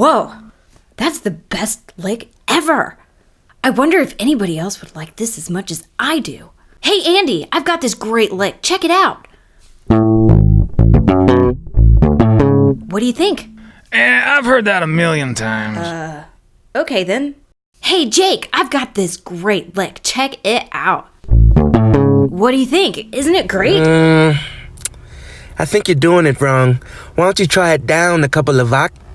Whoa, that's the best lick ever. I wonder if anybody else would like this as much as I do. Hey, Andy, I've got this great lick. Check it out. What do you think? I've heard that a million times. Okay then. Hey, Jake, I've got this great lick. Check it out. What do you think? Isn't it great? I think you're doing it wrong. Why don't you try it down a couple of octaves?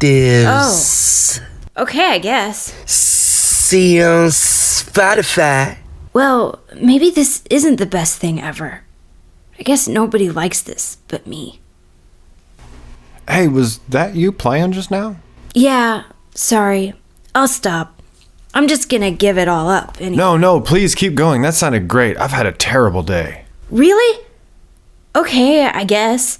Oh. Okay, I guess. See you on Spotify. Well, maybe this isn't the best thing ever. I guess nobody likes this but me. Hey, was that you playing just now? Yeah, sorry. I'll stop. I'm just gonna give it all up anyway. No, please keep going. That sounded great. I've had a terrible day. Really? Okay, I guess.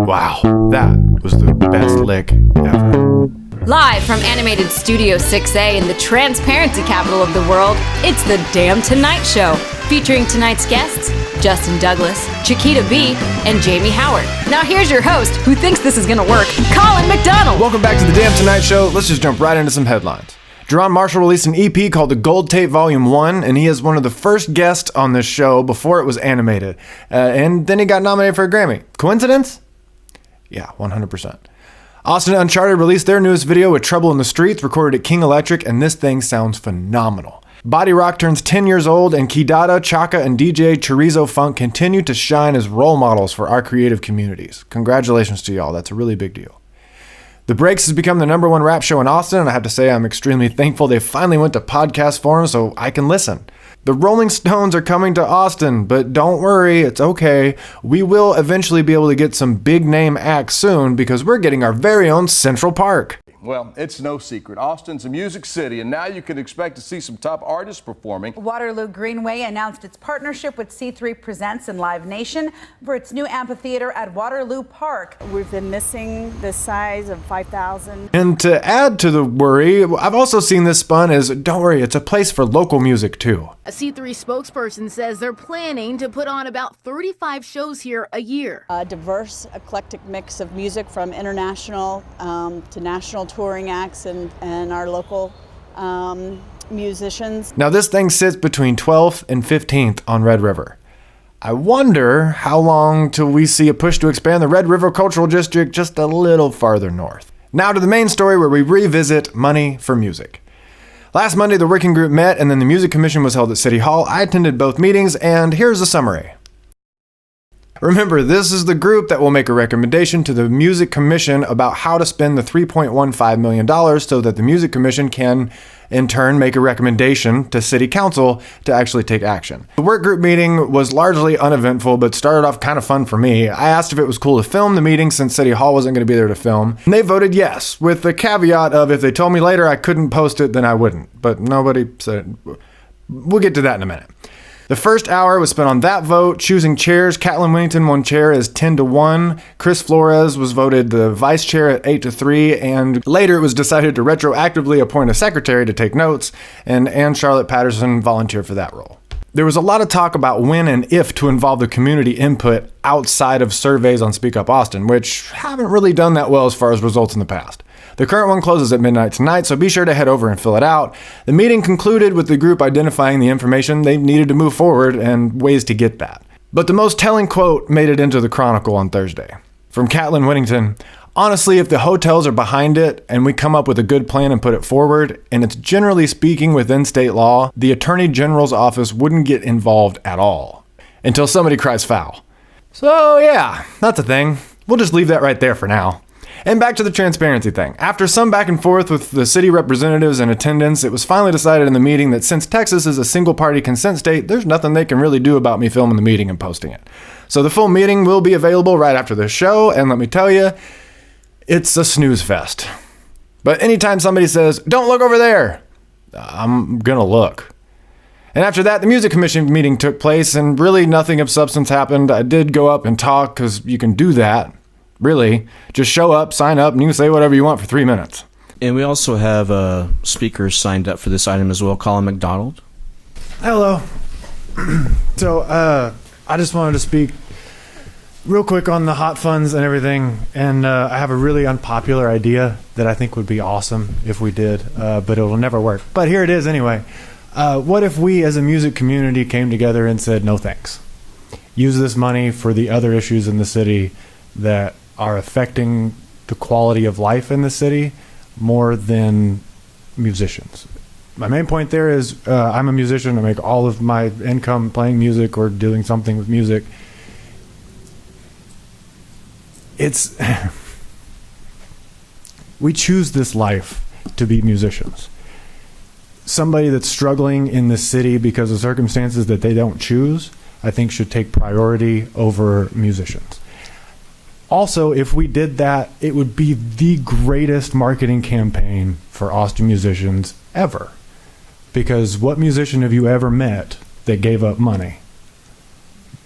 Wow, that was the best lick ever. Live from Animated Studio 6A in the transparency capital of the world, it's the Damn Tonight Show, featuring tonight's guests, Justin Douglas, Chiquita Be, and Jamie Howard. Now here's your host, who thinks this is gonna work, Collin MacDonald. Welcome back to the Damn Tonight Show. Let's just jump right into some headlines. Jerron Marshall released an EP called The Gold Tape Volume 1, and he is one of the first guests on this show before it was animated. And then he got nominated for a Grammy. Coincidence? Yeah, 100%. Austin Uncharted released their newest video with Trouble in the Streets, recorded at King Electric, and this thing sounds phenomenal. Body Rock turns 10 years old, and Kidada, Chaka, and DJ Chorizo Funk continue to shine as role models for our creative communities. Congratulations to y'all, that's a really big deal. The Breaks has become the #1 rap show in Austin, and I have to say I'm extremely thankful they finally went to podcast form so I can listen. The Rolling Stones are coming to Austin, but don't worry, it's okay. We will eventually be able to get some big name acts soon because we're getting our very own Central Park. Well, it's no secret. Austin's a music city, and now you can expect to see some top artists performing. Waterloo Greenway announced its partnership with C3 Presents and Live Nation for its new amphitheater at Waterloo Park. We've been missing the size of 5,000. And to add to the worry, I've also seen this spun as, don't worry, it's a place for local music too. A C3 spokesperson says they're planning to put on about 35 shows here a year. A diverse, eclectic mix of music from international to national touring acts and our local musicians. Now this thing sits between 12th and 15th on Red River. I wonder how long till we see a push to expand the Red River Cultural District just a little farther north. Now to the main story where we revisit money for music. Last Monday, the working group met and then the Music Commission was held at City Hall. I attended both meetings and here's a summary. Remember, this is the group that will make a recommendation to the Music Commission about how to spend the $3.15 million so that the Music Commission can, in turn, make a recommendation to City Council to actually take action. The work group meeting was largely uneventful, but started off kind of fun for me. I asked if it was cool to film the meeting since City Hall wasn't going to be there to film, and they voted yes, with the caveat of if they told me later I couldn't post it, then I wouldn't. But nobody said it. We'll get to that in a minute. The first hour was spent on that vote, choosing chairs. Catlin Whittington won chair as 10-1. Chris Flores was voted the vice chair at 8-3. And later it was decided to retroactively appoint a secretary to take notes, and Ann Charlotte Patterson volunteered for that role. There was a lot of talk about when and if to involve the community input outside of surveys on Speak Up Austin, which haven't really done that well as far as results in the past. The current one closes at midnight tonight, so be sure to head over and fill it out. The meeting concluded with the group identifying the information they needed to move forward and ways to get that. But the most telling quote made it into the Chronicle on Thursday. From Catlin Whittington, honestly, if the hotels are behind it and we come up with a good plan and put it forward, and it's generally speaking within state law, the Attorney General's office wouldn't get involved at all. Until somebody cries foul. So yeah, that's a thing. We'll just leave that right there for now. And back to the transparency thing. After some back and forth with the city representatives in attendance, it was finally decided in the meeting that since Texas is a single-party consent state, there's nothing they can really do about me filming the meeting and posting it. So the full meeting will be available right after the show, and let me tell you, it's a snooze fest. But anytime somebody says, "Don't look over there," I'm gonna look. And after that, the Music Commission meeting took place, and really nothing of substance happened. I did go up and talk, because you can do that. Really, just show up, sign up, and you can say whatever you want for 3 minutes. And we also have speakers signed up for this item as well. Collin MacDonald. Hello. So, I just wanted to speak Real quick on the hot funds and everything, and I have a really unpopular idea that I think would be awesome if we did, but it'll never work. But here it is anyway. What if we as a music community came together and said, no thanks. Use this money for the other issues in the city that are affecting the quality of life in the city more than musicians. My main point there is I'm a musician. I make all of my income playing music or doing something with music. It's we choose this life to be musicians. Somebody that's struggling in the city because of circumstances that they don't choose, I think should take priority over musicians. Also, if we did that, it would be the greatest marketing campaign for Austin musicians ever. Because what musician have you ever met that gave up money?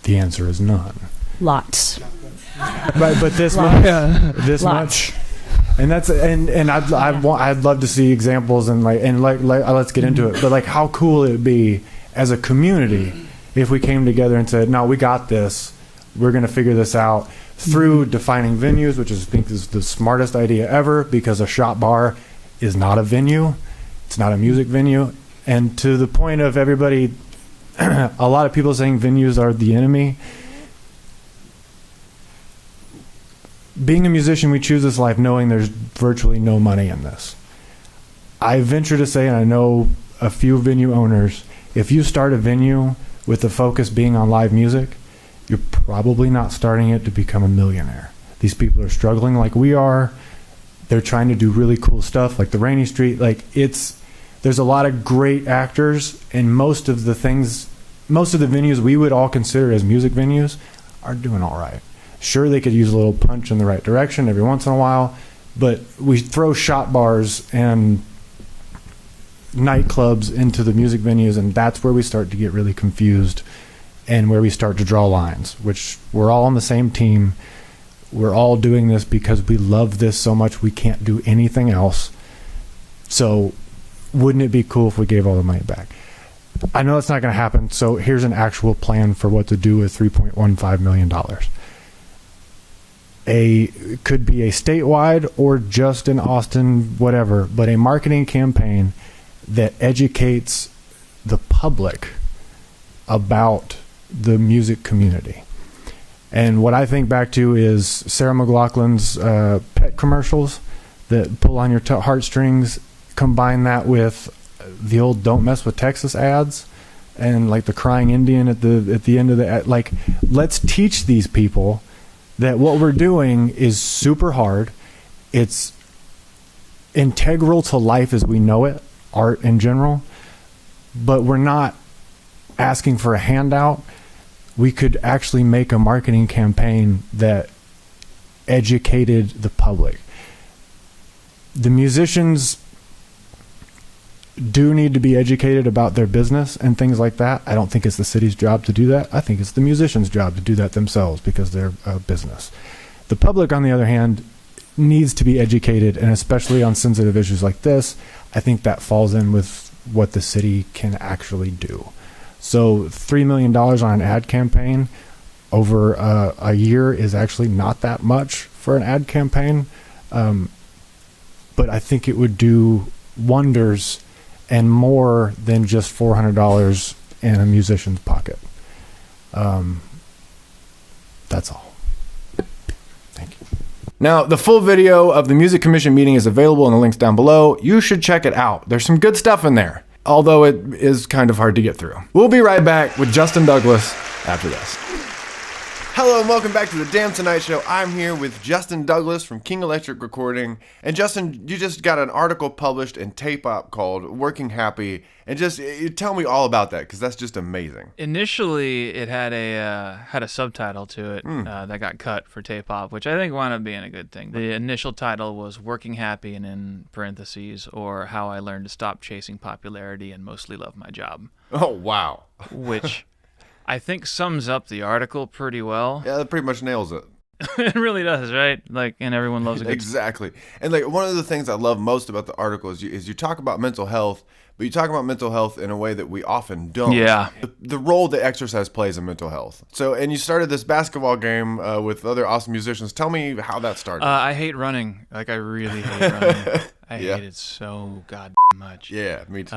The answer is none. Lots. Right, but this much, this much, and that's and I'd love to see examples and let's get into it. But like, how cool it would be as a community if we came together and said, "No, we got this. We're going to figure this out through defining venues," which I think is the smartest idea ever, because a shop bar is not a venue. It's not a music venue. And to the point of everybody, a lot of people saying venues are the enemy. Being a musician, we choose this life knowing there's virtually no money in this. I venture to say, and I know a few venue owners, if you start a venue with the focus being on live music, you're probably not starting it to become a millionaire. These people are struggling like we are. They're trying to do really cool stuff like the Rainy Street. There's a lot of great actors, and most of the venues we would all consider as music venues are doing all right. Sure, they could use a little punch in the right direction every once in a while, but we throw shot bars and nightclubs into the music venues, and that's where we start to get really confused and where we start to draw lines, which we're all on the same team. We're all doing this because we love this so much we can't do anything else. So wouldn't it be cool if we gave all the money back? I know that's not going to happen, so here's an actual plan for what to do with $3.15 million. It could be a statewide or just in Austin, whatever, but a marketing campaign that educates the public about the music community. And what I think back to is Sarah McLachlan's pet commercials that pull on your heartstrings. Combine that with the old "Don't Mess with Texas" ads, and like the crying Indian at the end of the ad. Like, let's teach these people that what we're doing is super hard. It's integral to life as we know it, art in general, but we're not asking for a handout. We could actually make a marketing campaign that educated the public. The musicians do need to be educated about their business and things like that. I don't think it's the city's job to do that. I think it's the musicians' job to do that themselves because they're a business. The public, on the other hand, needs to be educated, and especially on sensitive issues like this, I think that falls in with what the city can actually do. So $3 million on an ad campaign over a year is actually not that much for an ad campaign, but I think it would do wonders and more than just $400 in a musician's pocket. That's all. Thank you. Now, the full video of the Music Commission meeting is available in the links down below. You should check it out. There's some good stuff in there, although it is kind of hard to get through. We'll be right back with Justin Douglas after this. Hello and welcome back to the Damn Tonight Show. I'm here with Justin Douglas from King Electric Recording. And Justin, you just got an article published in Tape Op called Working Happy. And just tell me all about that, because that's just amazing. Initially, it had a subtitle to it that got cut for Tape Op, which I think wound up being a good thing. The initial title was Working Happy, and in parentheses, or How I Learned to Stop Chasing Popularity and Mostly Love My Job. Oh, wow. Which I think sums up the article pretty well. Yeah, that pretty much nails it. It really does, right? Like, and everyone loves a good Exactly. And like one of the things I love most about the article is you talk about mental health, but you talk about mental health in a way that we often don't. Yeah. The role that exercise plays in mental health. So, and you started this basketball game with other awesome musicians. Tell me how that started. I hate running. Like, I really hate running. I hate it so goddamn much. Yeah, me too.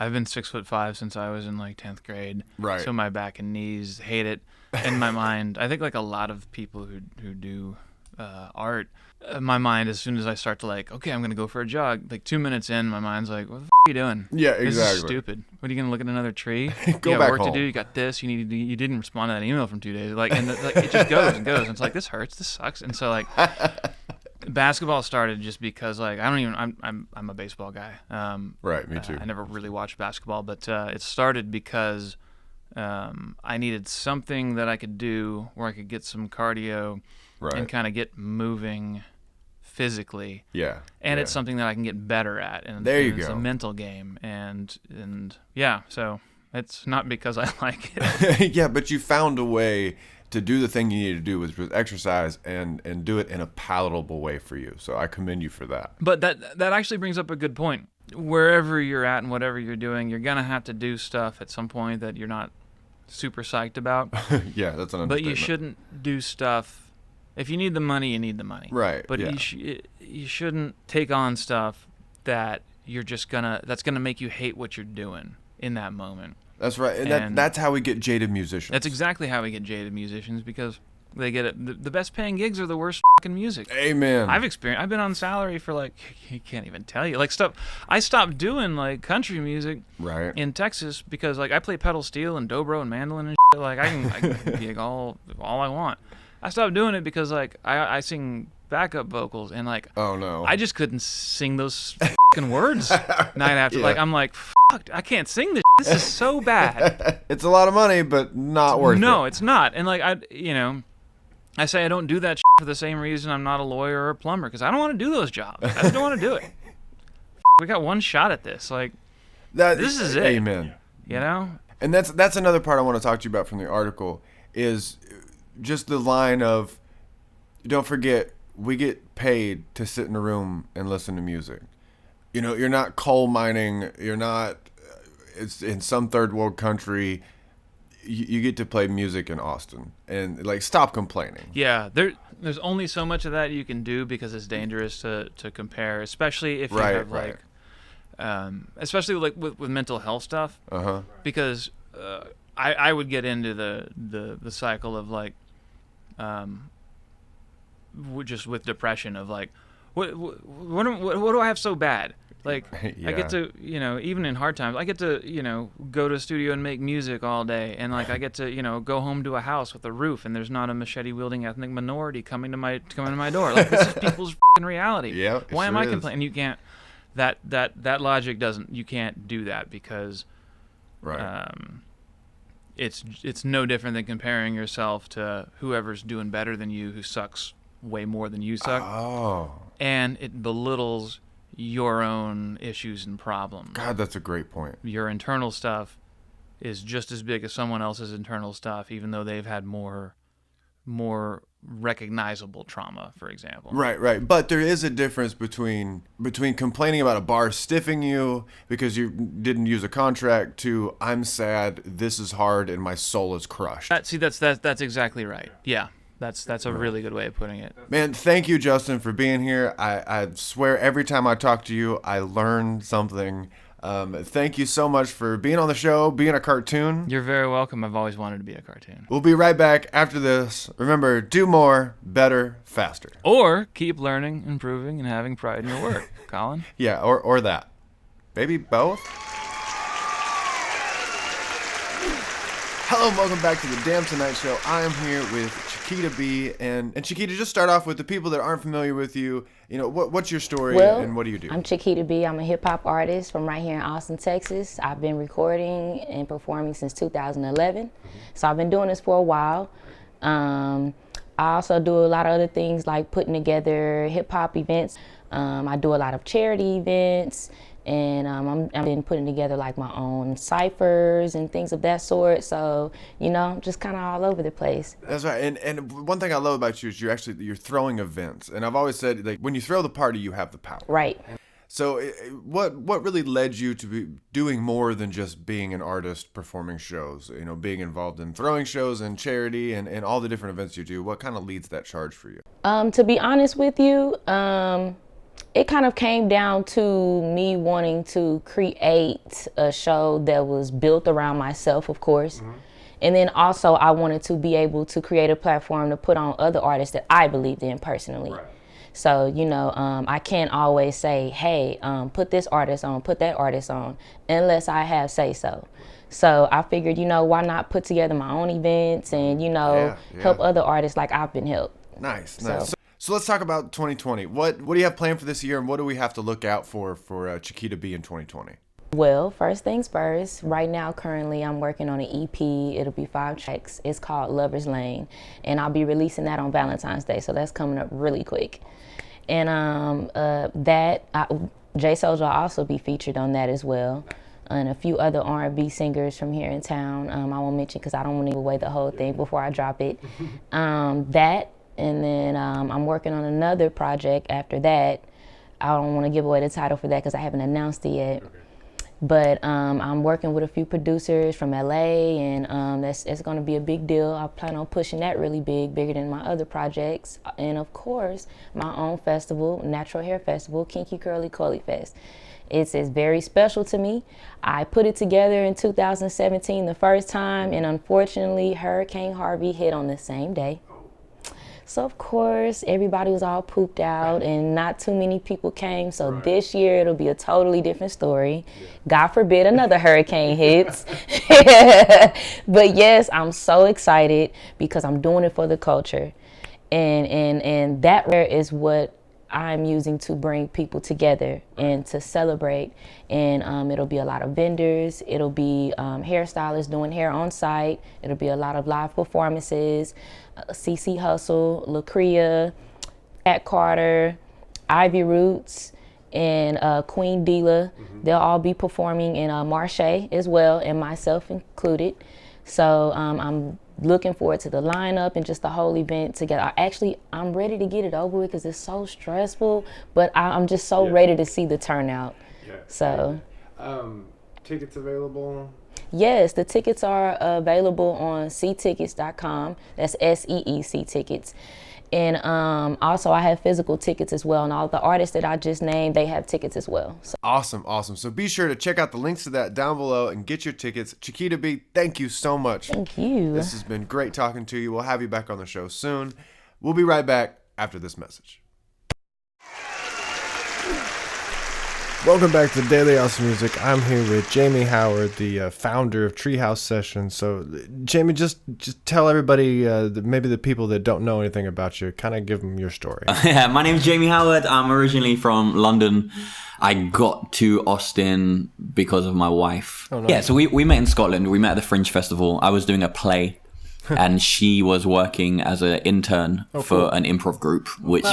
I've been 6'5" since I was in like 10th grade. Right. So my back and knees hate it. In my mind, I think like a lot of people who do art, my mind, as soon as I start to like, okay, I'm gonna go for a jog, like 2 minutes in, my mind's like, what the f*** are you doing? Yeah, This exactly. is stupid. What, are you gonna look at another tree? Go you got back work home. to do. You got this. You need to. You didn't respond to that email from 2 days. Like, and like it just goes and goes. And it's like, this hurts. This sucks. And so like, basketball started just because like I'm a baseball guy. Right, me too. I never really watched basketball, but it started because I needed something that I could do where I could get some cardio and kind of get moving physically. Yeah. And it's something that I can get better at. And there you it's go. a mental game. And yeah, so it's not because I like it. Yeah, but you found a way to do the thing you need to do, which was exercise and do it in a palatable way for you. So I commend you for that. But that actually brings up a good point. Wherever you're at and whatever you're doing, you're gonna have to do stuff at some point that you're not super psyched about. Yeah, that's an understatement. But you shouldn't do stuff. If you need the money, you need the money. Right. But yeah. you shouldn't take on stuff that that's gonna make you hate what you're doing in that moment. That's right. And that's how we get jaded musicians. That's exactly how we get jaded musicians, because they get it. The best paying gigs are the worst fucking music. Amen. I've been on salary for like, you can't even tell you, like stuff. I stopped doing like country music in Texas because like I play pedal steel and dobro and mandolin and shit. Like I can gig all I want. I stopped doing it because like I sing backup vocals and like, oh no, I just couldn't sing those fucking words night after. Like I'm like, fuck, I can't sing this. This is so bad. It's a lot of money, but not worth it. No, it's not. And like I say I don't do that for the same reason I'm not a lawyer or a plumber, because I don't want to do those jobs. I just don't want to do it. We got one shot at this. Like, this is it. Amen. You know? And that's another part I want to talk to you about from the article is just the line of, don't forget, we get paid to sit in a room and listen to music. You know, you're not coal mining. You're not, it's in some third world country. You get to play music in Austin, and like, stop complaining. Yeah, there's only so much of that you can do because it's dangerous to compare, especially if you have like, especially like with mental health stuff. Because I would get into the cycle of like, just with depression of like, what do I have so bad? Like, I get to, even in hard times, I get to, go to a studio and make music all day. And, like, I get to, go home to a house with a roof and there's not a machete-wielding ethnic minority coming to my door. Like, this is people's f***ing reality. Yeah, Why am I complaining? You can't, that logic doesn't, you can't do that because it's no different than comparing yourself to whoever's doing better than you who sucks way more than you suck. Oh. And it belittles your own issues and problems. God, that's a great point. Your internal stuff is just as big as someone else's internal stuff, even though they've had more recognizable trauma, for example. Right. But there is a difference between complaining about a bar stiffing you because you didn't use a contract to, I'm sad, this is hard, and my soul is crushed. That's exactly right. Yeah. That's a really good way of putting it. Man, thank you, Justin, for being here. I swear every time I talk to you, I learn something. Thank you so much for being on the show, being a cartoon. You're very welcome. I've always wanted to be a cartoon. We'll be right back after this. Remember, do more, better, faster. Or keep learning, improving, and having pride in your work, Collin. Yeah, or that. Maybe both? Hello and welcome back to the Damn Tonight Show. I am here with Chiquita Be, and Chiquita, just start off with the people that aren't familiar with you. What's your story and what do you do? I'm Chiquita Be. I'm a hip-hop artist from right here in Austin, Texas. I've been recording and performing since 2011, so I've been doing this for a while. I also do a lot of other things like putting together hip-hop events. I do a lot of charity events, And I've been putting together like my own ciphers and things of that sort. So, you know, just kind of all over the place. That's right. And one thing I love about you is you're throwing events. And I've always said, like, when you throw the party, you have the power. Right. So what really led you to be doing more than just being an artist performing shows, you know, being involved in throwing shows and charity and all the different events you do? What kind of leads that charge for you? To be honest with you, it kind of came down to me wanting to create a show that was built around myself, of course. And then also I wanted to be able to create a platform to put on other artists that I believed in personally. Right. So, you know, I can't always say, hey, put this artist on, put that artist on, unless I have say so. So I figured, you know, why not put together my own events and, you know, help other artists like I've been helped. Nice. So let's talk about 2020. What do you have planned for this year, and what do we have to look out for Chiquita Be in 2020? Well, first things first, right now currently I'm working on an EP. It'll be 5 tracks. It's called Lover's Lane, and I'll be releasing that on Valentine's Day, so that's coming up really quick. And Jay Soulja will also be featured on that as well, and a few other R&B singers from here in town. I won't mention because I don't want to give away the whole thing before I drop it. And then I'm working on another project after that. I don't want to give away the title for that because I haven't announced it yet. Okay. But I'm working with a few producers from LA, and it's going to be a big deal. I plan on pushing that really big, bigger than my other projects. And of course, my own festival, Natural Hair Festival, Kinky Curly Curly Fest. It's very special to me. I put it together in 2017 the first time, and unfortunately, Hurricane Harvey hit on the same day. So of course, everybody was all pooped out and not too many people came. So this year it'll be a totally different story. God forbid another hurricane hits. But yes, I'm so excited because I'm doing it for the culture. And that is what I'm using to bring people together and to celebrate. And it'll be a lot of vendors. It'll be hairstylists doing hair on site. It'll be a lot of live performances. CC Hustle, LaCria, At Carter, Ivy Roots, and Queen Dila. They'll all be performing in Marche as well, and myself included. So I'm looking forward to the lineup and just the whole event together. I'm ready to get it over with because it's so stressful, but I'm just so ready to see the turnout. So, tickets available? Yes, the tickets are available on seetickets.com. That's SEEC tickets. And also I have physical tickets as well. And all the artists that I just named, they have tickets as well. So. Awesome. So be sure to check out the links to that down below and get your tickets. Chiquita Be, thank you so much. Thank you. This has been great talking to you. We'll have you back on the show soon. We'll be right back after this message. Welcome back to Daily Awesome Music. I'm here with Jamie Howard, the founder of Treehouse Sessions. So, Jamie, just tell everybody, maybe the people that don't know anything about you, kind of give them your story. Yeah, my name is Jamie Howard. I'm originally from London. I got to Austin because of my wife. Oh, nice. Yeah, so we met in Scotland. We met at the Fringe Festival. I was doing a play. And she was working as an intern for an improv group, which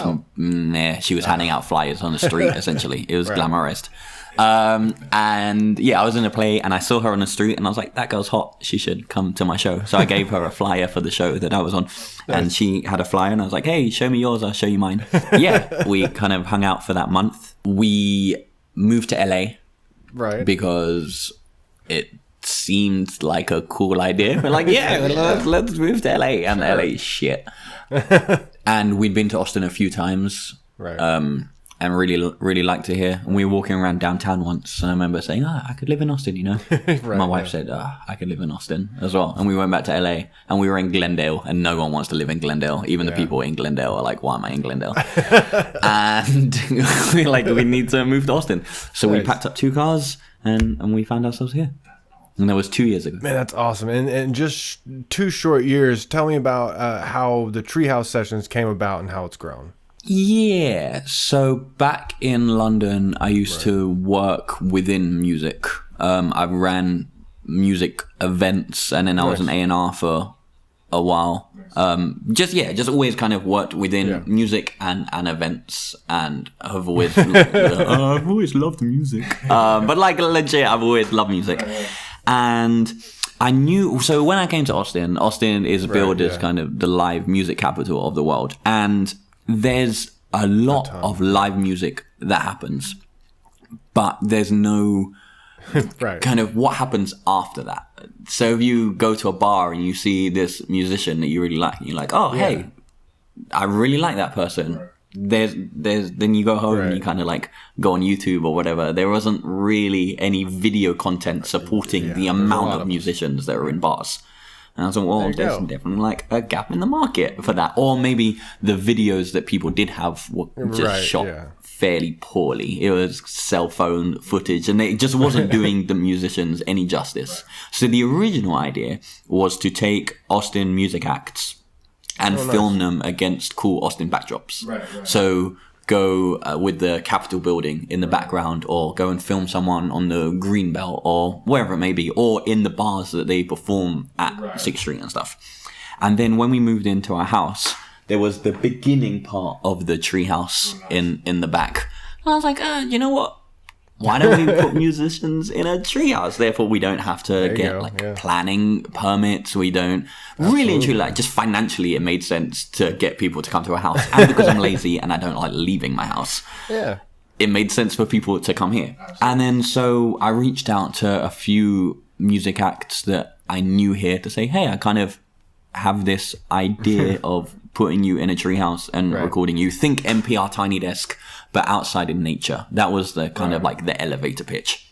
she was handing out flyers on the street, essentially. It was glamorized. And yeah, I was in a play and I saw her on the street and I was like, that girl's hot. She should come to my show. So I gave her a flyer for the show that I was on. And she had a flyer and I was like, hey, show me yours. I'll show you mine. Yeah, we kind of hung out for that month. We moved to LA because it seemed like a cool idea. We're like, let's move to LA, and LA is shit. And we'd been to Austin a few times, and really liked it here. And we were walking around downtown once, and I remember saying, I could live in Austin, you know. My wife said, I could live in Austin as well. And we went back to LA, and we were in Glendale, and no one wants to live in Glendale. Even the people in Glendale are like, why am I in Glendale? And we're like, we need to move to Austin. So we packed up 2 cars, and we found ourselves here. And that was 2 years ago. Man, that's awesome. And just 2 short years, tell me about how the Treehouse Sessions came about and how it's grown. Yeah. So back in London, I used to work within music. I ran music events, and then I was an A&R for a while. Just always kind of worked within music and events, and have always I've always loved music. But like legit, I've always loved music, and I knew. So when I came to Austin, Austin is billed as kind of the live music capital of the world, and there's a lot of live music that happens, but there's no kind of what happens after that. So if you go to a bar and you see this musician that you really like, and you're like, oh, hey, I really like that person. Then you go home and you kind of like go on YouTube or whatever. There wasn't really any video content supporting the amount of musicians that are in bars. And I was like, well, there's definitely like a gap in the market for that. Or maybe the videos that people did have were just shot fairly poorly. It was cell phone footage, and it just wasn't doing the musicians any justice. So the original idea was to take Austin music acts and film them against cool Austin backdrops. So go with the Capitol building in the background, or go and film someone on the Greenbelt or wherever it may be, or in the bars that they perform at 6th Street and stuff. And then when we moved into our house, there was the beginning part of the Treehouse in the back. And I was like, you know what? Why don't we put musicians in a treehouse? Therefore, we don't have to get planning permits. We don't really and truly, like, just financially, it made sense to get people to come to a house. And because I'm lazy and I don't like leaving my house, it made sense for people to come here. And then so I reached out to a few music acts that I knew here to say, hey, I kind of have this idea of putting you in a treehouse and recording you. Think NPR Tiny Desk, but outside in nature. That was the kind of like the elevator pitch.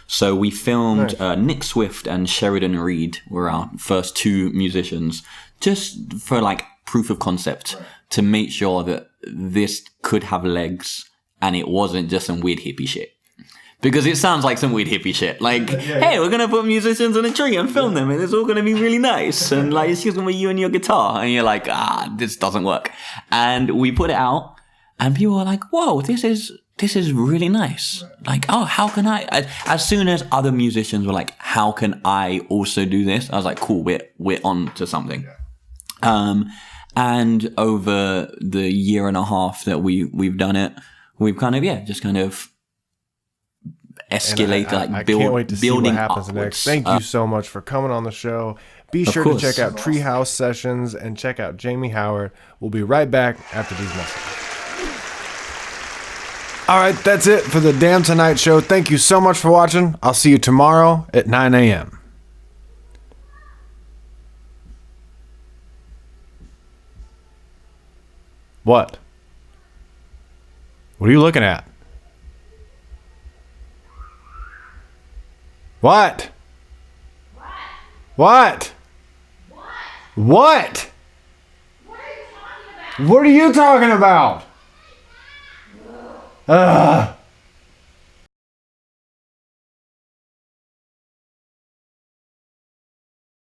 So we filmed Nick Swift and Sheridan Reed were our first two musicians, just for like proof of concept, to make sure that this could have legs and it wasn't just some weird hippie shit. Because it sounds like some weird hippie shit. Like, hey, we're going to put musicians in a tree and film them, and it's all going to be really nice. And like, it's just going to be you and your guitar. And you're like, this doesn't work. And we put it out, and people were like, whoa, this is really nice. Like, oh, how can I? As soon as other musicians were like, how can I also do this? I was like, cool, we're on to something. And over the year and a half that we've done it, we've kind of, just kind of escalate, I can't wait to see what happens next. Thank you so much for coming on the show. Be sure to check out Treehouse Sessions and check out Jamie Howard. We'll be right back after these messages. All right, that's it for the Damn Tonight Show. Thank you so much for watching. I'll see you tomorrow at 9 a.m. What? What are you looking at? What? What? What? What are you talking about? Ugh.